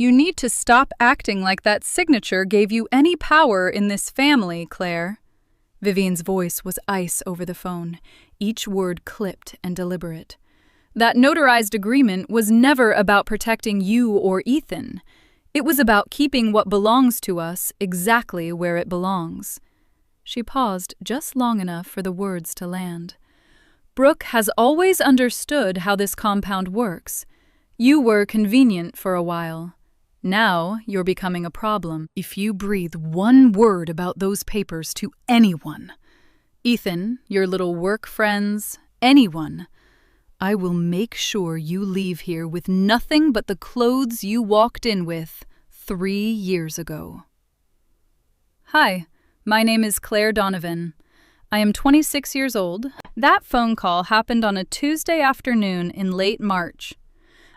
You need to stop acting like that signature gave you any power in this family, Claire. Vivian's voice was ice over the phone, each word clipped and deliberate. That notarized agreement was never about protecting you or Ethan. It was about keeping what belongs to us exactly where it belongs. She paused just long enough for the words to land. Brooke has always understood how this compound works. You were convenient for a while. Now you're becoming a problem. If you breathe one word about those papers to anyone, Ethan, your little work friends, anyone, I will make sure you leave here with nothing but the clothes you walked in with 3 years ago. Hi, my name is Claire Donovan. I am 26 years old. That phone call happened on a Tuesday afternoon in late March.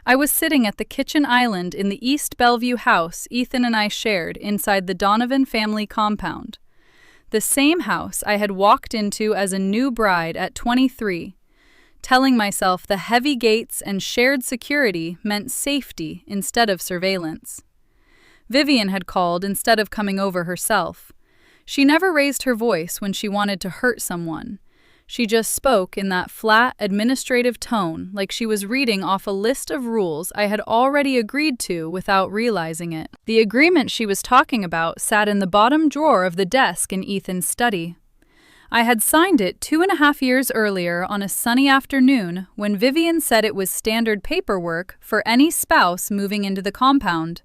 I was sitting at the kitchen island in the East Bellevue house Ethan and I shared inside the Donovan family compound. The same house I had walked into as a new bride at 23, telling myself the heavy gates and shared security meant safety instead of surveillance. Vivian had called instead of coming over herself. She never raised her voice when she wanted to hurt someone. She just spoke in that flat, administrative tone, like she was reading off a list of rules I had already agreed to without realizing it. The agreement she was talking about sat in the bottom drawer of the desk in Ethan's study. I had signed it 2.5 years earlier on a sunny afternoon when Vivian said it was standard paperwork for any spouse moving into the compound.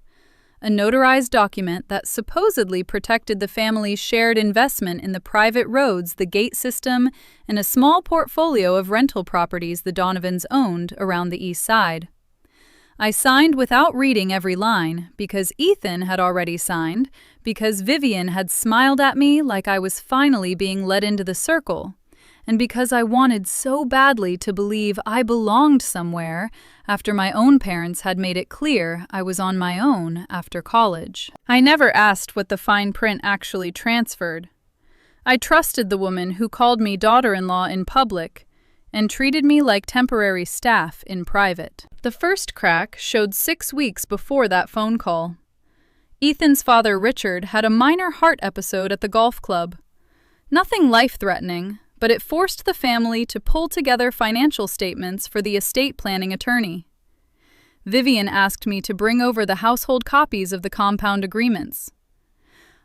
A notarized document that supposedly protected the family's shared investment in the private roads, the gate system, and a small portfolio of rental properties the Donovans owned around the east side. I signed without reading every line, because Ethan had already signed, because Vivian had smiled at me like I was finally being let into the circle, and because I wanted so badly to believe I belonged somewhere after my own parents had made it clear I was on my own after college. I never asked what the fine print actually transferred. I trusted the woman who called me daughter-in-law in public and treated me like temporary staff in private. The first crack showed 6 weeks before that phone call. Ethan's father, Richard, had a minor heart episode at the golf club. Nothing life-threatening, but it forced the family to pull together financial statements for the estate planning attorney. Vivian asked me to bring over the household copies of the compound agreements.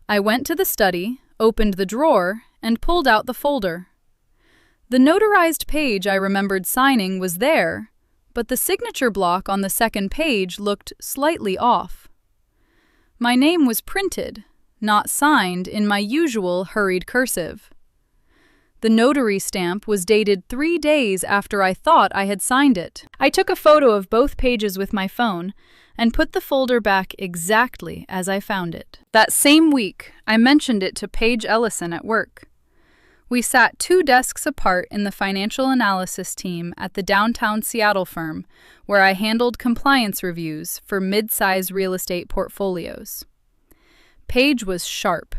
I went to the study, opened the drawer, and pulled out the folder. The notarized page I remembered signing was there, but the signature block on the second page looked slightly off. My name was printed, not signed in my usual hurried cursive. The notary stamp was dated 3 days after I thought I had signed it. I took a photo of both pages with my phone and put the folder back exactly as I found it. That same week, I mentioned it to Paige Ellison at work. We sat 2 desks apart in the financial analysis team at the downtown Seattle firm, where I handled compliance reviews for mid-size real estate portfolios. Paige was sharp.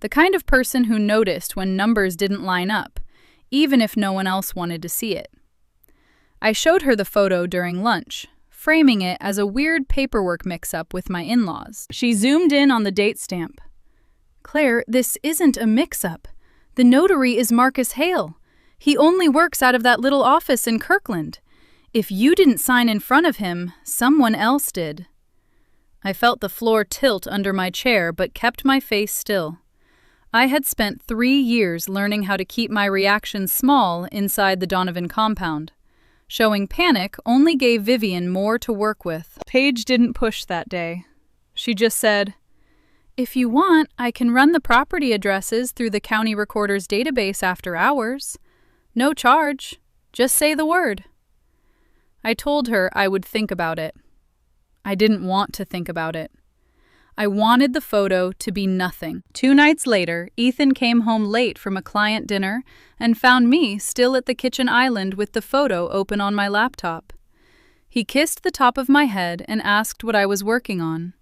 The kind of person who noticed when numbers didn't line up, even if no one else wanted to see it. I showed her the photo during lunch, framing it as a weird paperwork mix-up with my in-laws. She zoomed in on the date stamp. "Claire, this isn't a mix-up. The notary is Marcus Hale. He only works out of that little office in Kirkland. If you didn't sign in front of him, someone else did." I felt the floor tilt under my chair but kept my face still. I had spent 3 years learning how to keep my reactions small inside the Donovan compound. Showing panic only gave Vivian more to work with. Paige didn't push that day. She just said, "If you want, I can run the property addresses through the county recorder's database after hours. No charge. Just say the word." I told her I would think about it. I didn't want to think about it. I wanted the photo to be nothing. 2 nights later, Ethan came home late from a client dinner and found me still at the kitchen island with the photo open on my laptop. He kissed the top of my head and asked what I was working on.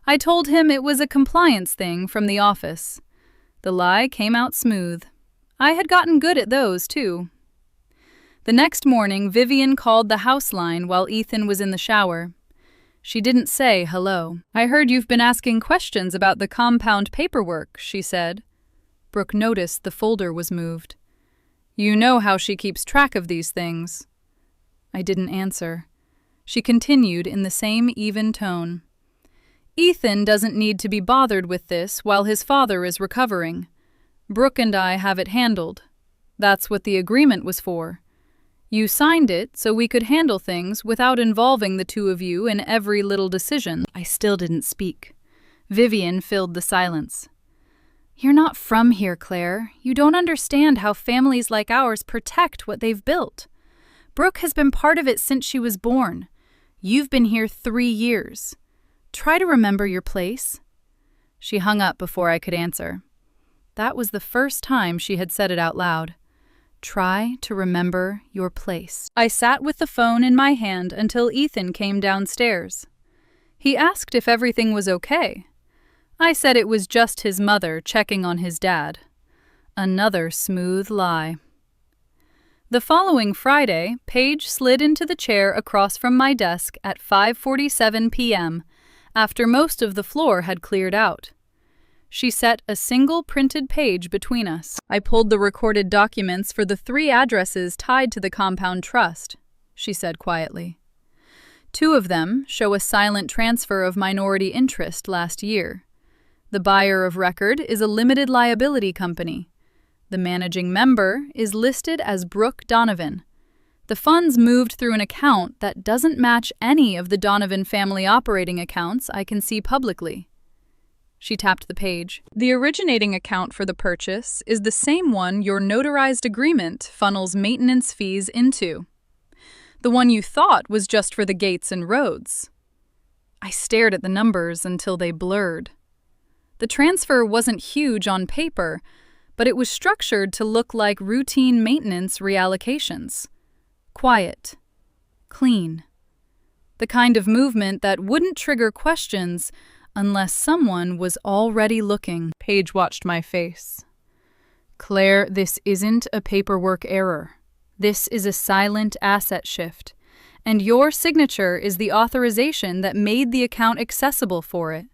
I told him it was a compliance thing from the office. The lie came out smooth. I had gotten good at those, too. The next morning, Vivian called the house line while Ethan was in the shower. She didn't say hello. "I heard you've been asking questions about the compound paperwork," she said. Brooke noticed the folder was moved. "You know how she keeps track of these things." I didn't answer. She continued in the same even tone. "Ethan doesn't need to be bothered with this while his father is recovering. Brooke and I have it handled. That's what the agreement was for. You signed it so we could handle things without involving the two of you in every little decision." I still didn't speak. Vivian filled the silence. "You're not from here, Claire. You don't understand how families like ours protect what they've built. Brooke has been part of it since she was born. You've been here 3 years. Try to remember your place." She hung up before I could answer. That was the first time she had said it out loud. Try to remember your place. I sat with the phone in my hand until Ethan came downstairs. He asked if everything was okay. I said it was just his mother checking on his dad. Another smooth lie. The following Friday, Paige slid into the chair across from my desk at 5:47 p.m., after most of the floor had cleared out. She set a single printed page between us. "I pulled the recorded documents for the 3 addresses tied to the compound trust," she said quietly. 2 of them show a silent transfer of minority interest last year. The buyer of record is a limited liability company. The managing member is listed as Brooke Donovan. The funds moved through an account that doesn't match any of the Donovan family operating accounts I can see publicly. She tapped the page. "The originating account for the purchase is the same one your notarized agreement funnels maintenance fees into. The one you thought was just for the gates and roads." I stared at the numbers until they blurred. The transfer wasn't huge on paper, but it was structured to look like routine maintenance reallocations. Quiet. Clean. The kind of movement that wouldn't trigger questions unless someone was already looking. Paige watched my face. "Claire, this isn't a paperwork error. This is a silent asset shift, and your signature is the authorization that made the account accessible for it."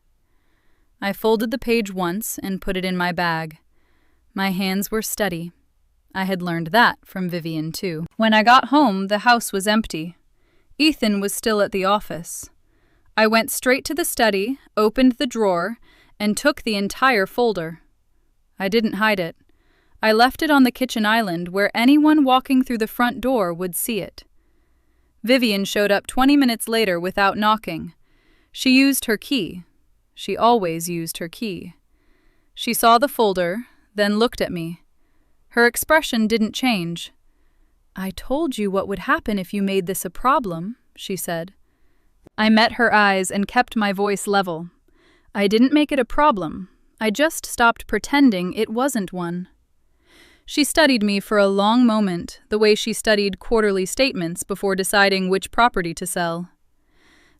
I folded the page once and put it in my bag. My hands were steady. I had learned that from Vivian, too. When I got home, the house was empty. Ethan was still at the office. I went straight to the study, opened the drawer, and took the entire folder. I didn't hide it. I left it on the kitchen island where anyone walking through the front door would see it. Vivian showed up 20 minutes later without knocking. She used her key. She always used her key. She saw the folder, then looked at me. Her expression didn't change. "I told you what would happen if you made this a problem," she said. I met her eyes and kept my voice level. I didn't make it a problem. I just stopped pretending it wasn't one. She studied me for a long moment, the way she studied quarterly statements before deciding which property to sell.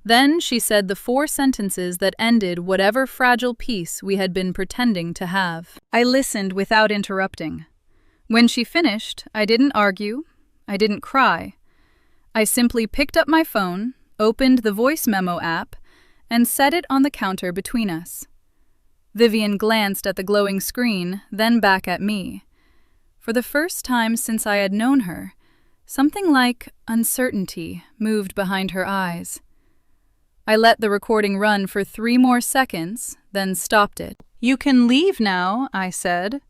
Then she said the 4 sentences that ended whatever fragile peace we had been pretending to have. I listened without interrupting. When she finished, I didn't argue. I didn't cry. I simply picked up my phone, opened the voice memo app, and set it on the counter between us. Vivian glanced at the glowing screen, then back at me. For the first time since I had known her, something like uncertainty moved behind her eyes. I let the recording run for 3 more seconds, then stopped it. "You can leave now," I said.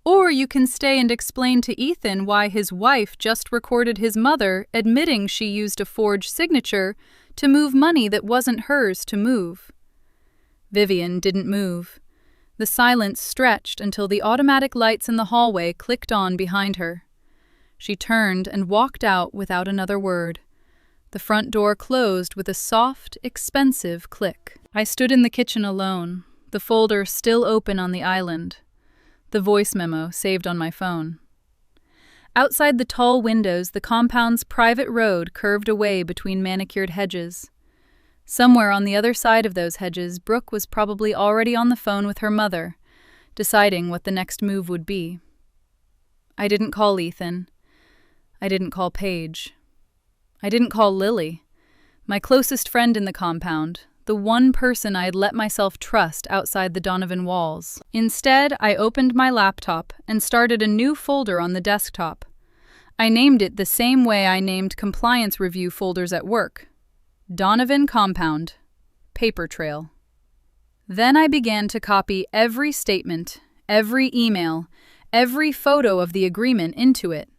"Or you can stay and explain to Ethan why his wife just recorded his mother admitting she used a forged signature to move money that wasn't hers to move." Vivian didn't move. The silence stretched until the automatic lights in the hallway clicked on behind her. She turned and walked out without another word. The front door closed with a soft, expensive click. I stood in the kitchen alone, the folder still open on the island. The voice memo saved on my phone. Outside the tall windows, the compound's private road curved away between manicured hedges. Somewhere on the other side of those hedges, Brooke was probably already on the phone with her mother, deciding what the next move would be. I didn't call Ethan. I didn't call Paige. I didn't call Lily. My closest friend in the compound, the one person I had let myself trust outside the Donovan walls. Instead, I opened my laptop and started a new folder on the desktop. I named it the same way I named compliance review folders at work. Donovan Compound. Paper trail. Then I began to copy every statement, every email, every photo of the agreement into it.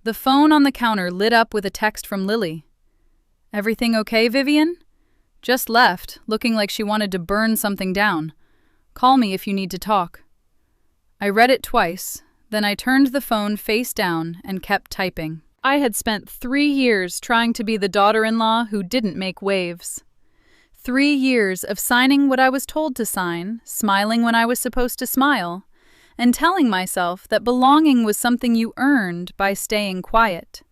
The phone on the counter lit up with a text from Lily. "Everything okay, Vivian? Just left, looking like she wanted to burn something down. Call me if you need to talk." I read it twice, then I turned the phone face down and kept typing. I had spent 3 years trying to be the daughter-in-law who didn't make waves. 3 years of signing what I was told to sign, smiling when I was supposed to smile, and telling myself that belonging was something you earned by staying quiet.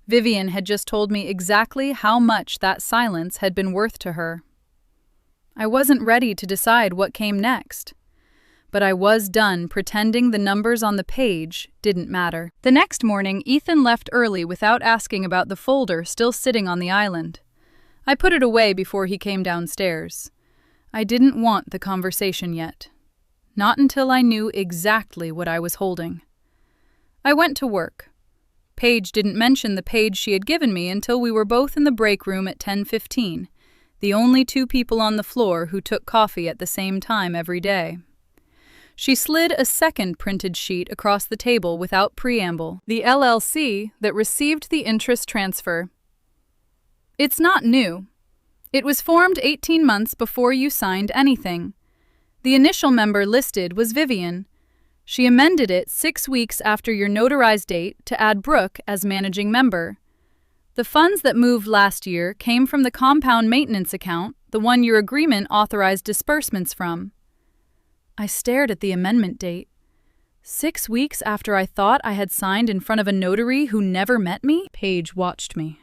Vivian had just told me exactly how much that silence had been worth to her. I wasn't ready to decide what came next, but I was done pretending the numbers on the page didn't matter. The next morning, Ethan left early without asking about the folder still sitting on the island. I put it away before he came downstairs. I didn't want the conversation yet. Not until I knew exactly what I was holding. I went to work. Paige didn't mention the page she had given me until we were both in the break room at 10:15, the only 2 people on the floor who took coffee at the same time every day. She slid a second printed sheet across the table without preamble, the LLC that received the interest transfer. "It's not new. It was formed 18 months before you signed anything. The initial member listed was Vivian. She amended it 6 weeks after your notarized date to add Brooke as managing member. The funds that moved last year came from the compound maintenance account, the one your agreement authorized disbursements from." I stared at the amendment date. 6 weeks after I thought I had signed in front of a notary who never met me? Paige watched me.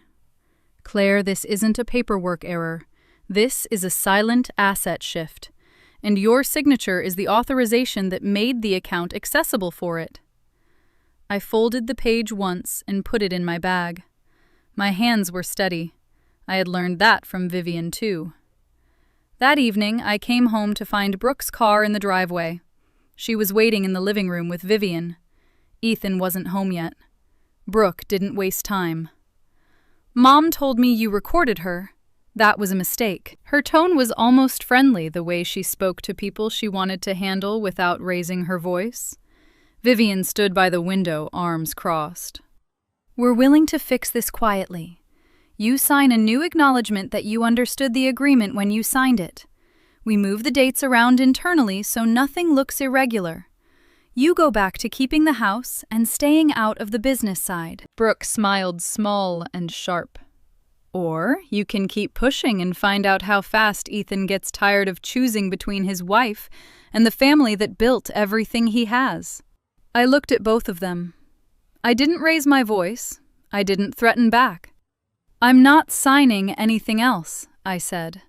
"Claire, this isn't a paperwork error. This is a silent asset shift. And your signature is the authorization that made the account accessible for it." I folded the page once and put it in my bag. My hands were steady. I had learned that from Vivian, too. That evening, I came home to find Brooke's car in the driveway. She was waiting in the living room with Vivian. Ethan wasn't home yet. Brooke didn't waste time. "Mom told me you recorded her. That was a mistake." Her tone was almost friendly, the way she spoke to people she wanted to handle without raising her voice. Vivian stood by the window, arms crossed. "We're willing to fix this quietly. You sign a new acknowledgement that you understood the agreement when you signed it. We move the dates around internally so nothing looks irregular. You go back to keeping the house and staying out of the business side." Brooke smiled small and sharp. "Or you can keep pushing and find out how fast Ethan gets tired of choosing between his wife and the family that built everything he has." I looked at both of them. I didn't raise my voice. I didn't threaten back. "I'm not signing anything else," I said.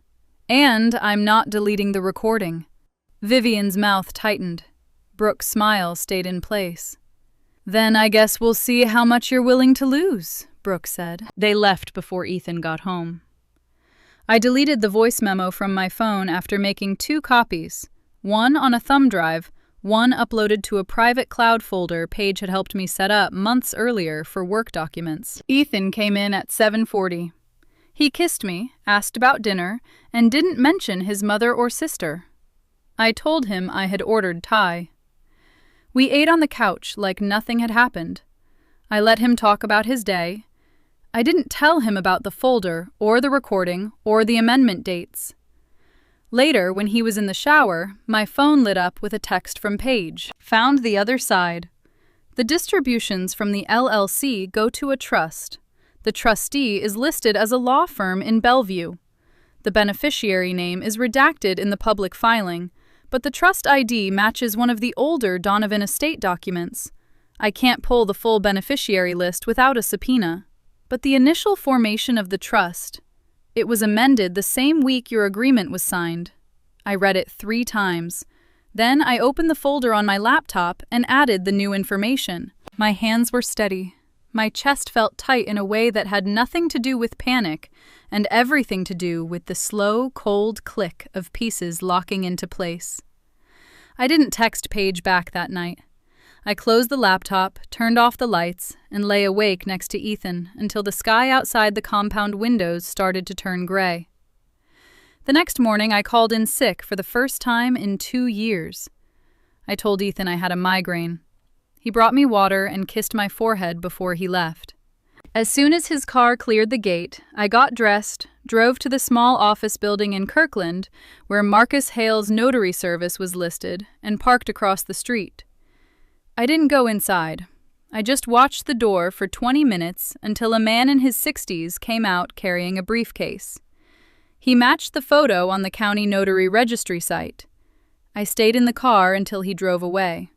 "And I'm not deleting the recording." Vivian's mouth tightened. Brooke's smile stayed in place. "Then I guess we'll see how much you're willing to lose," Brooke said. They left before Ethan got home. I deleted the voice memo from my phone after making 2 copies, one on a thumb drive, one uploaded to a private cloud folder Paige had helped me set up months earlier for work documents. Ethan came in at 7:40. He kissed me, asked about dinner, and didn't mention his mother or sister. I told him I had ordered Thai. We ate on the couch like nothing had happened. I let him talk about his day. I didn't tell him about the folder, or the recording, or the amendment dates. Later, when he was in the shower, my phone lit up with a text from Paige. "Found the other side. The distributions from the LLC go to a trust. The trustee is listed as a law firm in Bellevue. The beneficiary name is redacted in the public filing, but the trust ID matches one of the older Donovan estate documents. I can't pull the full beneficiary list without a subpoena. But the initial formation of the trust, it was amended the same week your agreement was signed." I read it 3 times. Then I opened the folder on my laptop and added the new information. My hands were steady. My chest felt tight in a way that had nothing to do with panic and everything to do with the slow, cold click of pieces locking into place. I didn't text Paige back that night. I closed the laptop, turned off the lights, and lay awake next to Ethan until the sky outside the compound windows started to turn gray. The next morning, I called in sick for the first time in 2 years. I told Ethan I had a migraine. He brought me water and kissed my forehead before he left. As soon as his car cleared the gate, I got dressed, drove to the small office building in Kirkland where Marcus Hale's notary service was listed, and parked across the street. I didn't go inside. I just watched the door for 20 minutes until a man in his 60s came out carrying a briefcase. He matched the photo on the county notary registry site. I stayed in the car until he drove away.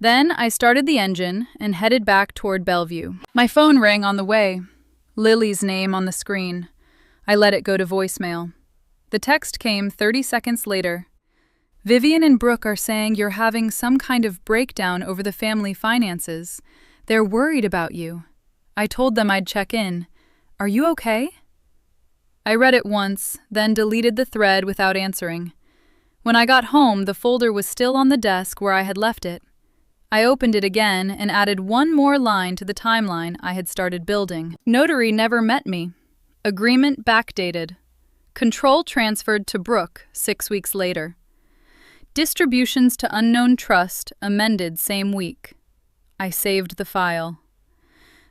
Then I started the engine and headed back toward Bellevue. My phone rang on the way. Lily's name on the screen. I let it go to voicemail. The text came 30 seconds later. Vivian and Brooke are saying you're having some kind of breakdown over the family finances. They're worried about you. I told them I'd check in. Are you okay? I read it once, then deleted the thread without answering. When I got home, the folder was still on the desk where I had left it. I opened it again and added one more line to the timeline I had started building. Notary never met me. Agreement backdated. Control transferred to Brooke 6 weeks later. Distributions to unknown trust amended same week. I saved the file.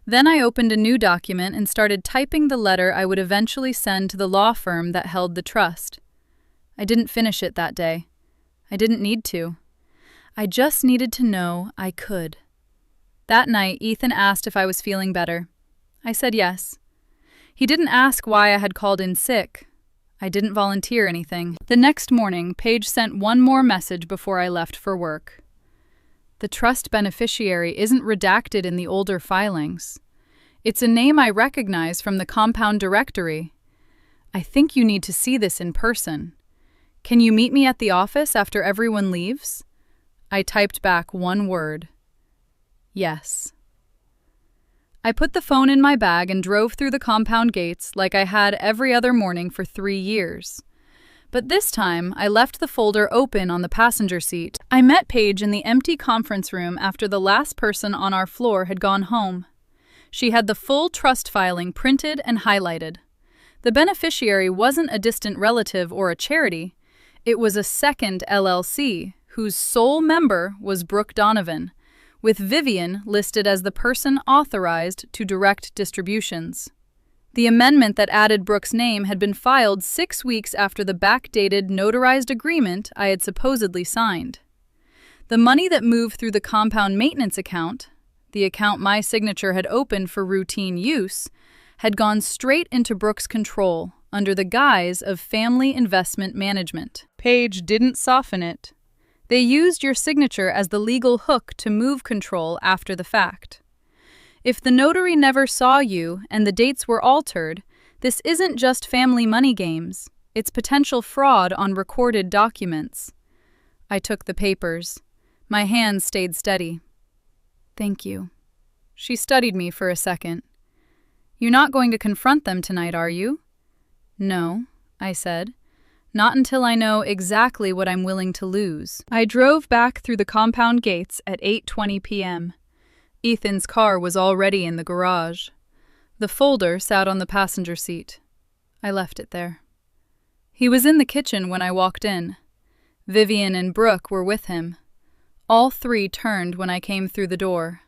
Then I opened a new document and started typing the letter I would eventually send to the law firm that held the trust. I didn't finish it that day. I didn't need to. I just needed to know I could. That night, Ethan asked if I was feeling better. I said yes. He didn't ask why I had called in sick. I didn't volunteer anything. The next morning, Paige sent one more message before I left for work. The trust beneficiary isn't redacted in the older filings. It's a name I recognize from the compound directory. I think you need to see this in person. Can you meet me at the office after everyone leaves? I typed back one word. Yes. I put the phone in my bag and drove through the compound gates like I had every other morning for 3 years. But this time, I left the folder open on the passenger seat. I met Paige in the empty conference room after the last person on our floor had gone home. She had the full trust filing printed and highlighted. The beneficiary wasn't a distant relative or a charity. It was a second LLC, whose sole member was Brooke Donovan, with Vivian listed as the person authorized to direct distributions. The amendment that added Brooke's name had been filed 6 weeks after the backdated notarized agreement I had supposedly signed. The money that moved through the compound maintenance account, the account my signature had opened for routine use, had gone straight into Brooke's control under the guise of family investment management. Paige didn't soften it. They used your signature as the legal hook to move control after the fact. If the notary never saw you and the dates were altered, this isn't just family money games. It's potential fraud on recorded documents. I took the papers. My hands stayed steady. Thank you. She studied me for a second. You're not going to confront them tonight, are you? No, I said. Not until I know exactly what I'm willing to lose. I drove back through the compound gates at 8:20 p.m. Ethan's car was already in the garage. The folder sat on the passenger seat. I left it there. He was in the kitchen when I walked in. Vivian and Brooke were with him. All three turned when I came through the door.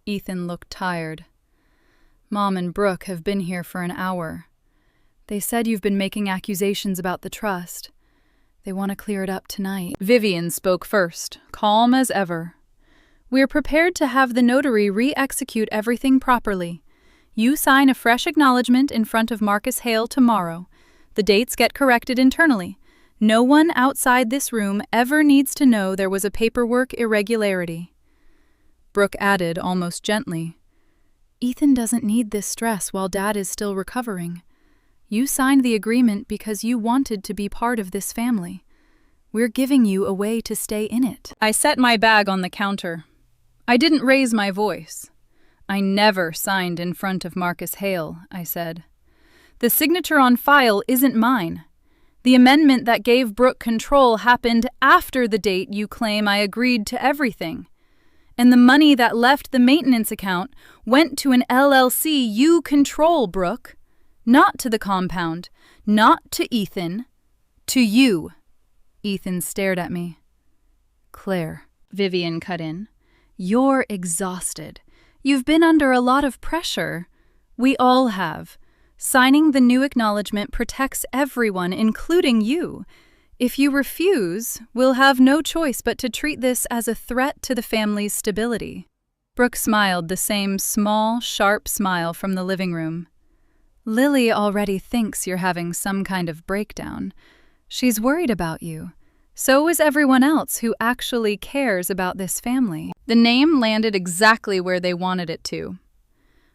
Ethan looked tired. Mom and Brooke have been here for an hour. They said you've been making accusations about the trust. They want to clear it up tonight. Vivian spoke first, calm as ever. We're prepared to have the notary re-execute everything properly. You sign a fresh acknowledgement in front of Marcus Hale tomorrow. The dates get corrected internally. No one outside this room ever needs to know there was a paperwork irregularity. Brooke added almost gently, Ethan doesn't need this stress while Dad is still recovering. You signed the agreement because you wanted to be part of this family. We're giving you a way to stay in it. I set my bag on the counter. I didn't raise my voice. I never signed in front of Marcus Hale, I said. The signature on file isn't mine. The amendment that gave Brooke control happened after the date you claim I agreed to everything. And the money that left the maintenance account went to an LLC you control, Brooke. Not to the compound, not to Ethan, to you. Ethan stared at me. Claire, Vivian cut in, you're exhausted. You've been under a lot of pressure. We all have. Signing the new acknowledgement protects everyone, including you. If you refuse, we'll have no choice but to treat this as a threat to the family's stability. Brooke smiled the same small, sharp smile from the living room. Lily already thinks you're having some kind of breakdown. She's worried about you. So is everyone else who actually cares about this family. The name landed exactly where they wanted it to.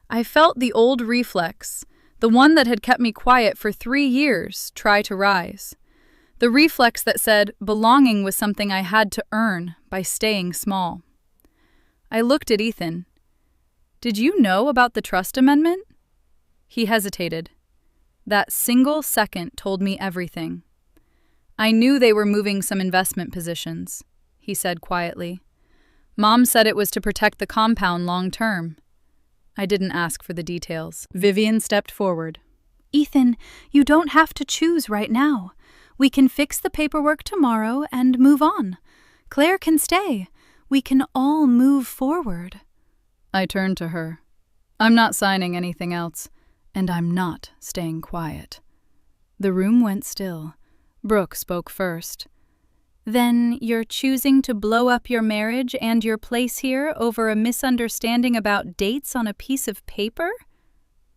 I felt the old reflex, the one that had kept me quiet for 3 years, try to rise. The reflex that said belonging was something I had to earn by staying small. I looked at Ethan. Did you know about the trust amendment? He hesitated. That single second told me everything. I knew they were moving some investment positions, he said quietly. Mom said it was to protect the compound long term. I didn't ask for the details. Vivian stepped forward. Ethan, you don't have to choose right now. We can fix the paperwork tomorrow and move on. Claire can stay. We can all move forward. I turned to her. I'm not signing anything else, and I'm not staying quiet. The room went still. Brooke spoke first. Then you're choosing to blow up your marriage and your place here over a misunderstanding about dates on a piece of paper?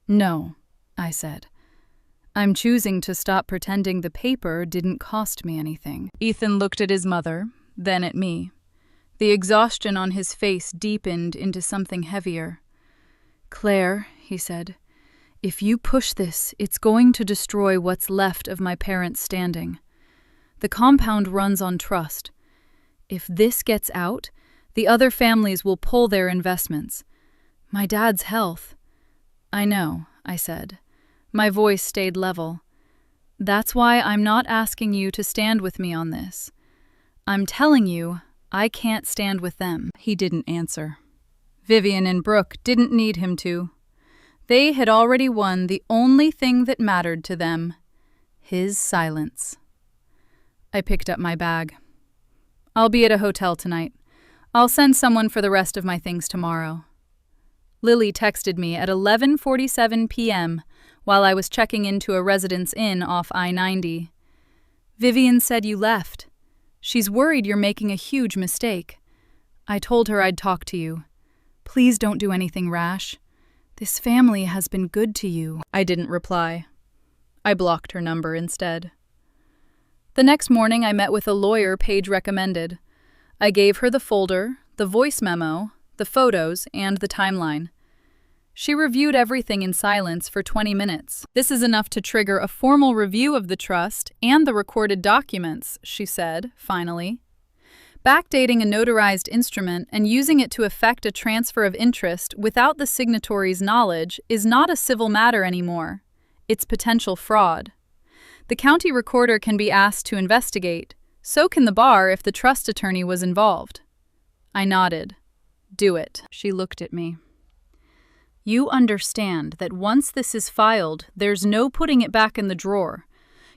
No, I said. I'm choosing to stop pretending the paper didn't cost me anything. Ethan looked at his mother, then at me. The exhaustion on his face deepened into something heavier. Claire, he said, if you push this, it's going to destroy what's left of my parents' standing. The compound runs on trust. If this gets out, the other families will pull their investments. My dad's health. I know, I said. My voice stayed level. That's why I'm not asking you to stand with me on this. I'm telling you, I can't stand with them. He didn't answer. Vivian and Brooke didn't need him to. They had already won the only thing that mattered to them, his silence. I picked up my bag. I'll be at a hotel tonight. I'll send someone for the rest of my things tomorrow. Lily texted me at 11:47 p.m. while I was checking into a Residence Inn off I-90. Vivian said you left. She's worried you're making a huge mistake. I told her I'd talk to you. Please don't do anything rash. This family has been good to you. I didn't reply. I blocked her number instead. The next morning I met with a lawyer Paige recommended. I gave her the folder, the voice memo, the photos, and the timeline. She reviewed everything in silence for 20 minutes. This is enough to trigger a formal review of the trust and the recorded documents, she said, finally. Backdating a notarized instrument and using it to effect a transfer of interest without the signatory's knowledge is not a civil matter anymore. It's potential fraud. The county recorder can be asked to investigate. So can the bar if the trust attorney was involved. I nodded. Do it. She looked at me. You understand that once this is filed, there's no putting it back in the drawer.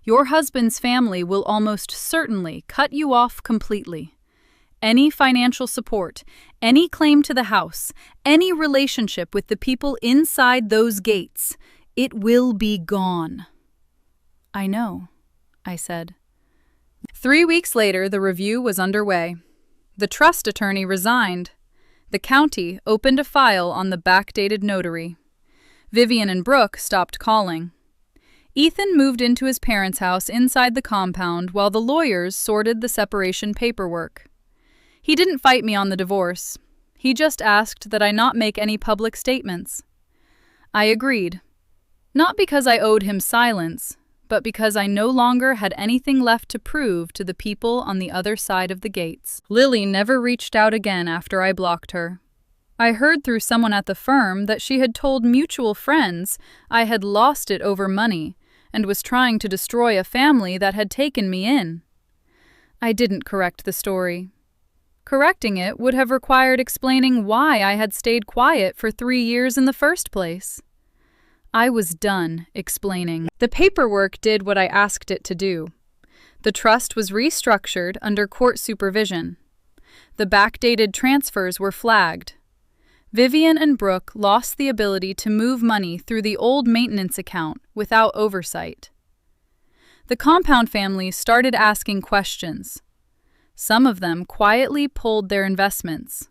Your husband's family will almost certainly cut you off completely. Any financial support, any claim to the house, any relationship with the people inside those gates, it will be gone. I know, I said. 3 weeks later, the review was underway. The trust attorney resigned. The county opened a file on the backdated notary. Vivian and Brooke stopped calling. Ethan moved into his parents' house inside the compound while the lawyers sorted the separation paperwork. He didn't fight me on the divorce. He just asked that I not make any public statements. I agreed. Not because I owed him silence, but because I no longer had anything left to prove to the people on the other side of the gates. Lily never reached out again after I blocked her. I heard through someone at the firm that she had told mutual friends I had lost it over money and was trying to destroy a family that had taken me in. I didn't correct the story. Correcting it would have required explaining why I had stayed quiet for 3 years in the first place. I was done explaining. The paperwork did what I asked it to do. The trust was restructured under court supervision. The backdated transfers were flagged. Vivian and Brooke lost the ability to move money through the old maintenance account without oversight. The compound family started asking questions. Some of them quietly pulled their investments.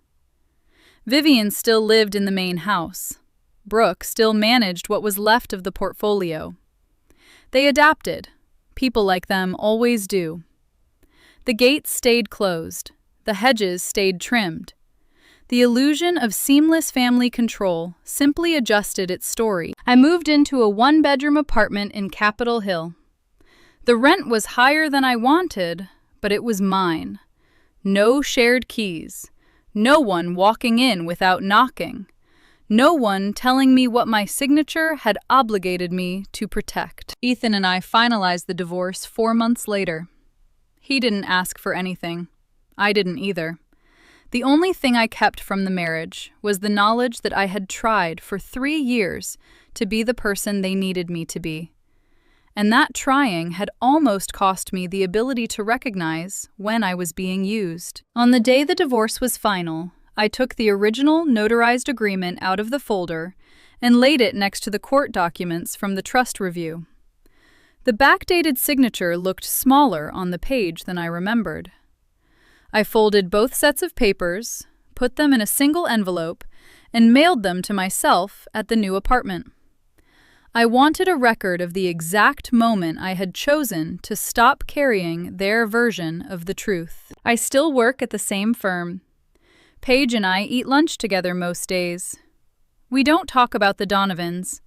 Vivian still lived in the main house. Brooke still managed what was left of the portfolio. They adapted. People like them always do. The gates stayed closed. The hedges stayed trimmed. The illusion of seamless family control simply adjusted its story. I moved into a one-bedroom apartment in Capitol Hill. The rent was higher than I wanted, but it was mine. No shared keys. No one walking in without knocking. No one telling me what my signature had obligated me to protect. Ethan and I finalized the divorce 4 months later. He didn't ask for anything. I didn't either. The only thing I kept from the marriage was the knowledge that I had tried for 3 years to be the person they needed me to be. And that trying had almost cost me the ability to recognize when I was being used. On the day the divorce was final, I took the original notarized agreement out of the folder and laid it next to the court documents from the trust review. The backdated signature looked smaller on the page than I remembered. I folded both sets of papers, put them in a single envelope, and mailed them to myself at the new apartment. I wanted a record of the exact moment I had chosen to stop carrying their version of the truth. I still work at the same firm. Paige and I eat lunch together most days. We don't talk about the Donovans.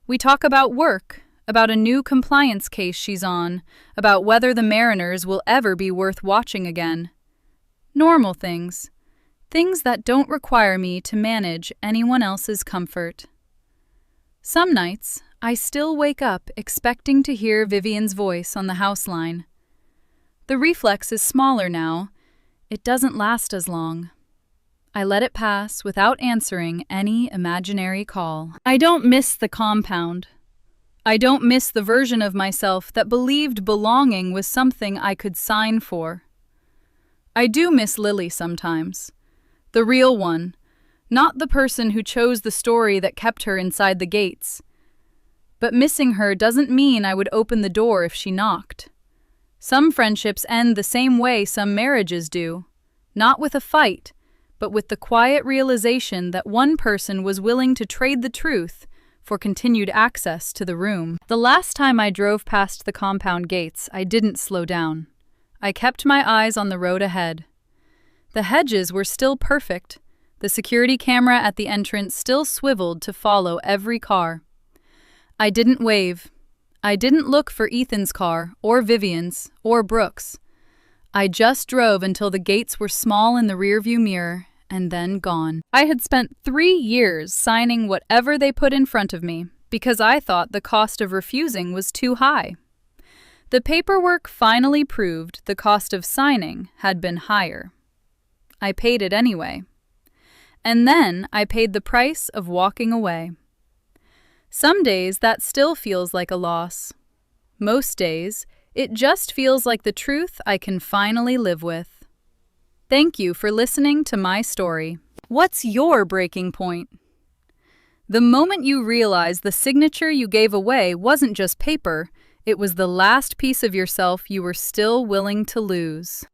We talk about work, about a new compliance case she's on, about whether the Mariners will ever be worth watching again. Normal things. Things that don't require me to manage anyone else's comfort. Some nights, I still wake up expecting to hear Vivian's voice on the house line. The reflex is smaller now. It doesn't last as long. I let it pass without answering any imaginary call. I don't miss the compound. I don't miss the version of myself that believed belonging was something I could sign for. I do miss Lily sometimes. The real one, not the person who chose the story that kept her inside the gates. But missing her doesn't mean I would open the door if she knocked. Some friendships end the same way some marriages do, not with a fight, but with the quiet realization that one person was willing to trade the truth for continued access to the room. The last time I drove past the compound gates, I didn't slow down. I kept my eyes on the road ahead. The hedges were still perfect. The security camera at the entrance still swiveled to follow every car. I didn't wave. I didn't look for Ethan's car, or Vivian's, or Brooke's. I just drove until the gates were small in the rearview mirror, and then gone. I had spent 3 years signing whatever they put in front of me, because I thought the cost of refusing was too high. The paperwork finally proved the cost of signing had been higher. I paid it anyway. And then I paid the price of walking away. Some days that still feels like a loss. Most days, it just feels like the truth I can finally live with. Thank you for listening to my story. What's your breaking point? The moment you realize the signature you gave away wasn't just paper, it was the last piece of yourself you were still willing to lose.